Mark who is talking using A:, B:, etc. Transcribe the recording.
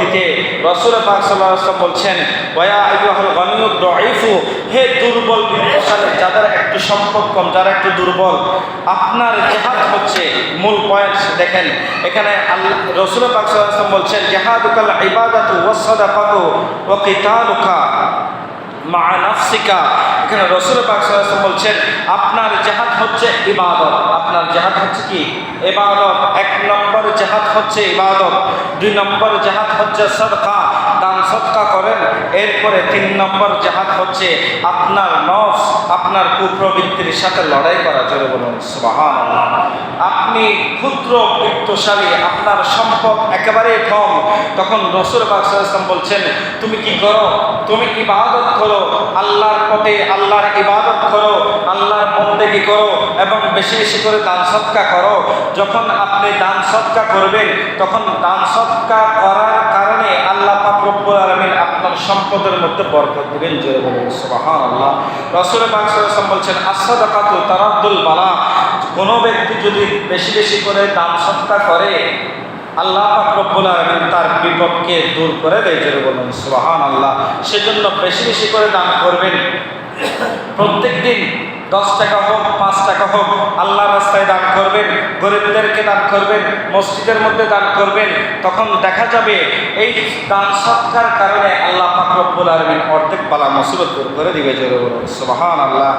A: পরবর্তীতে রাসূল পাক সাল্লাল্লাহু আলাইহি ওয়াসাল্লাম বলছেন, ওয়া আইয়ুহাল গানিয়্যু দাঈফু, হে দুর্বল বিত্তশালী, যাদের একটু সম্পদ কম, যারা একটু দুর্বল, আপনার জিহাদ হচ্ছে মূল পয়েন্ট। দেখেন এখানে আল্লাহ রাসূল পাক সাল্লাল্লাহু আলাইহি ওয়াসাল্লাম বলছেন, জিহাদুকাল ইবাদাতু ওয়াস সাদাকাতু ওয়া কিতালুকা মা নাফসিকা। এখানে রাসূল পাক সাল্লাল্লাহু আলাইহি ওয়াসাল্লাম বলছেন, আপনার জিহাদ হচ্ছে ইবাদত। আপনার জিহাদ হচ্ছে কি? ইবাদত। এক নম্বর জিহাদ হচ্ছে ইবাদত, দুই নম্বর জিহাদ হচ্ছে সাদকা, দান সদকা করেন। এরপরে তিন নম্বর জিহাদ হচ্ছে আপনার নফস, আপনার কুপ্রবৃত্তির সাথে লড়াই করা। জোরে বলুন সুবহানাল্লাহ। আপনি ক্ষুদ্র বিত্তশালী, আপনার সম্পদ একেবারেই কম, তখন রাসূল পাক সাল্লাল্লাহু আলাইহি ওয়াসাল্লাম বলছেন, তুমি কি করো? তুমি ইবাদত করো, আল্লাহর পথে আল্লাহর ইবাদত করো, আল্লাহর বন্দেগী করো এবং বেশি বেশি করে দান সদকা করো। যখন আপনি দান সদকা করবেন, তখন দান সদকা করার কারণে আল্লাহ পাক রব্বুল আলামিন আপনার সম্পদের মধ্যে বরকত দিবেন। জোরে বলুন সুবহানাল্লাহ। রাসূল পাক সাল্লাল্লাহু আলাইহি ওয়াসাল্লাম বলছেন, as-সাদাকাতু তারাদ্দুল বালা। কোনো ব্যক্তি যদি বেশি বেশি করে দান সদকা করে, আল্লাহ পাক রব্বুল আলামিন তার বিপদকে দূর করে দেয়। জোরে বলুন সুবহানাল্লাহ। সেজন্য বেশি বেশি করে দান করবেন। প্রত্যেক দিন 10 টাকা হোক, 5 টাকা হোক, আল্লাহর রাস্তায় দান করবেন, গরিবদেরকে দান করবেন, মসজিদের মধ্যে দান করবেন। তখন দেখা যাবে এই দান সৎকার কারণে আল্লাহ পাক রব্বুল আলামিন অর্ধেক বালা মুসিবত দূর করে দিবে। জোরে বলুন সুবহানাল্লাহ।